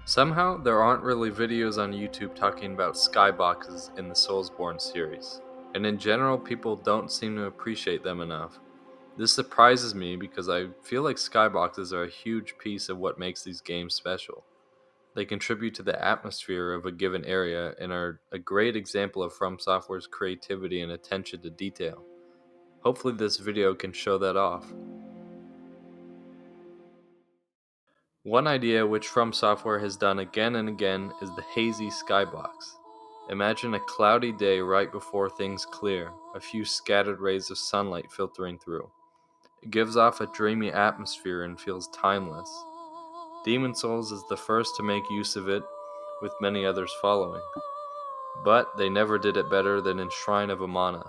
Somehow, there aren't really videos on YouTube talking about skyboxes in the Soulsborne series, and in general, people don't seem to appreciate them enough. This surprises me because I feel like skyboxes are a huge piece of what makes these games special. They contribute to the atmosphere of a given area and are a great example of From Software's creativity and attention to detail. Hopefully, this video can show that off. One idea which From Software has done again and again is the hazy skybox. Imagine a cloudy day right before things clear, a few scattered rays of sunlight filtering through. It gives off a dreamy atmosphere and feels timeless. Demon Souls is the first to make use of it, with many others following. But they never did it better than in Shrine of Amana.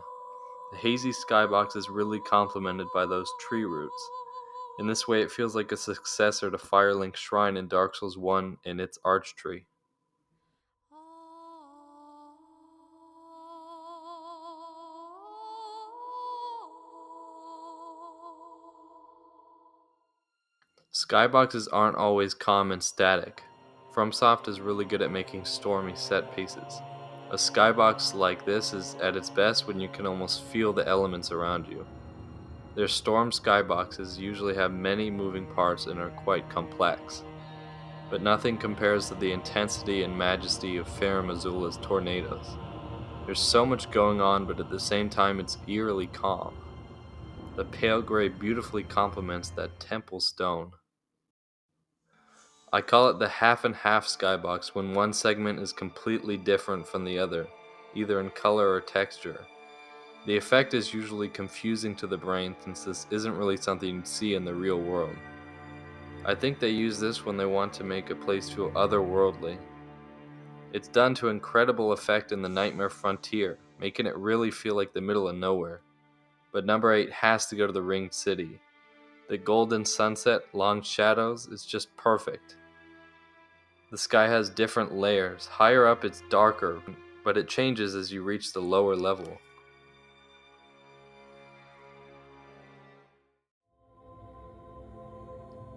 The hazy skybox is really complemented by those tree roots. In this way, it feels like a successor to Firelink's Shrine in Dark Souls 1 and its Archtree. Skyboxes aren't always calm and static. FromSoft is really good at making stormy set pieces. A skybox like this is at its best when you can almost feel the elements around you. Their storm skyboxes usually have many moving parts and are quite complex, but nothing compares to the intensity and majesty of Farum Azula's tornadoes. There's so much going on, but at the same time it's eerily calm. The pale gray beautifully complements that temple stone. I call it the half and half skybox when one segment is completely different from the other, either in color or texture. The effect is usually confusing to the brain since this isn't really something you'd see in the real world. I think they use this when they want to make a place feel otherworldly. It's done to incredible effect in the Nightmare Frontier, making it really feel like the middle of nowhere. But number 8 has to go to the Ringed City. The golden sunset, long shadows, is just perfect. The sky has different layers. Higher up it's darker, but it changes as you reach the lower level.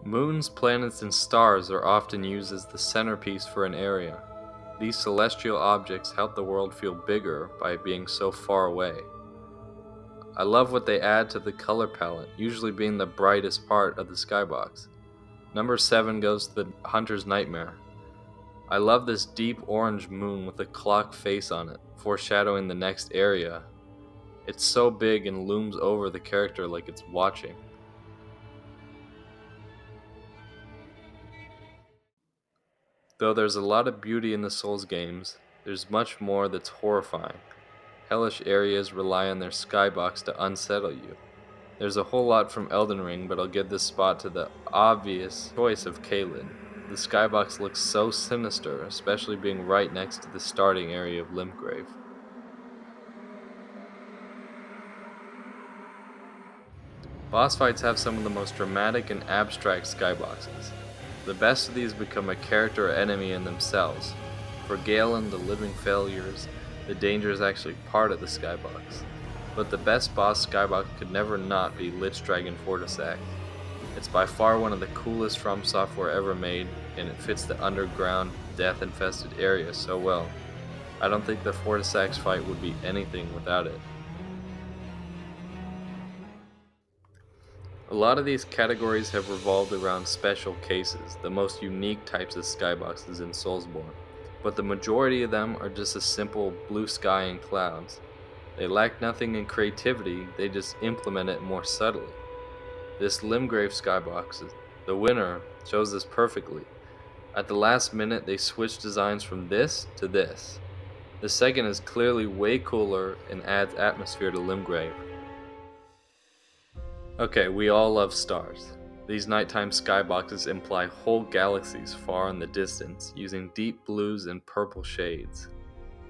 Moons, planets, and stars are often used as the centerpiece for an area. These celestial objects help the world feel bigger by being so far away. I love what they add to the color palette, usually being the brightest part of the skybox. Number 7 goes to the Hunter's Nightmare. I love this deep orange moon with a clock face on it, foreshadowing the next area. It's so big and looms over the character like it's watching. Though there's a lot of beauty in the Souls games, there's much more that's horrifying. Hellish areas rely on their skybox to unsettle you. There's a whole lot from Elden Ring, but I'll give this spot to the obvious choice of Caelid. The skybox looks so sinister, especially being right next to the starting area of Limgrave. Boss fights have some of the most dramatic and abstract skyboxes. The best of these become a character or enemy in themselves. For Galen, the living failures, the danger is actually part of the skybox. But the best boss skybox could never not be Lich Dragon Fortisac. It's by far one of the coolest From Software ever made, and it fits the underground, death-infested area so well. I don't think the Fortisac's fight would be anything without it. A lot of these categories have revolved around special cases, the most unique types of skyboxes in Soulsborne, but the majority of them are just a simple blue sky and clouds. They lack nothing in creativity, they just implement it more subtly. This Limgrave skybox, the winner, shows this perfectly. At the last minute, they switched designs from this to this. The second is clearly way cooler and adds atmosphere to Limgrave. Okay, we all love stars. These nighttime skyboxes imply whole galaxies far in the distance, using deep blues and purple shades.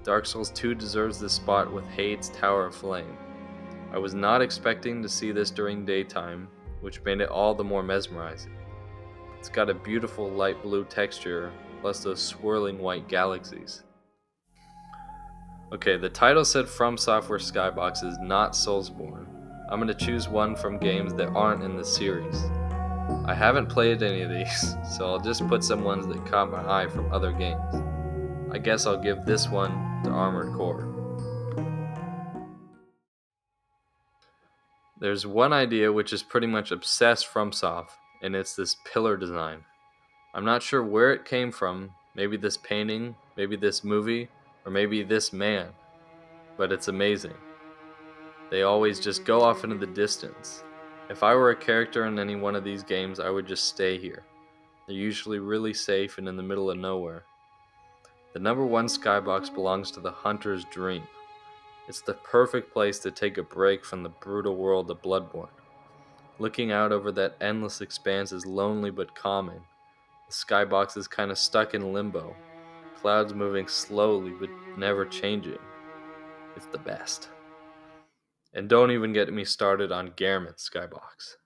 Dark Souls 2 deserves this spot with Hade's Tower of Flame. I was not expecting to see this during daytime, which made it all the more mesmerizing. It's got a beautiful light blue texture, plus those swirling white galaxies. Okay, the title said From Software Skyboxes, not Soulsborne. I'm going to choose one from games that aren't in the series. I haven't played any of these, so I'll just put some ones that caught my eye from other games. I guess I'll give this one to Armored Core. There's one idea which is pretty much obsessed FromSoft, and it's this pillar design. I'm not sure where it came from, maybe this painting, maybe this movie, or maybe this man, but it's amazing. They always just go off into the distance. If I were a character in any one of these games, I would just stay here. They're usually really safe and in the middle of nowhere. The number one skybox belongs to the hunter's dream. It's the perfect place to take a break from the brutal world of Bloodborne. Looking out over that endless expanse is lonely but calming. The skybox is kind of stuck in limbo, clouds moving slowly but never changing. It's the best. And don't even get me started on Gehrman's skybox.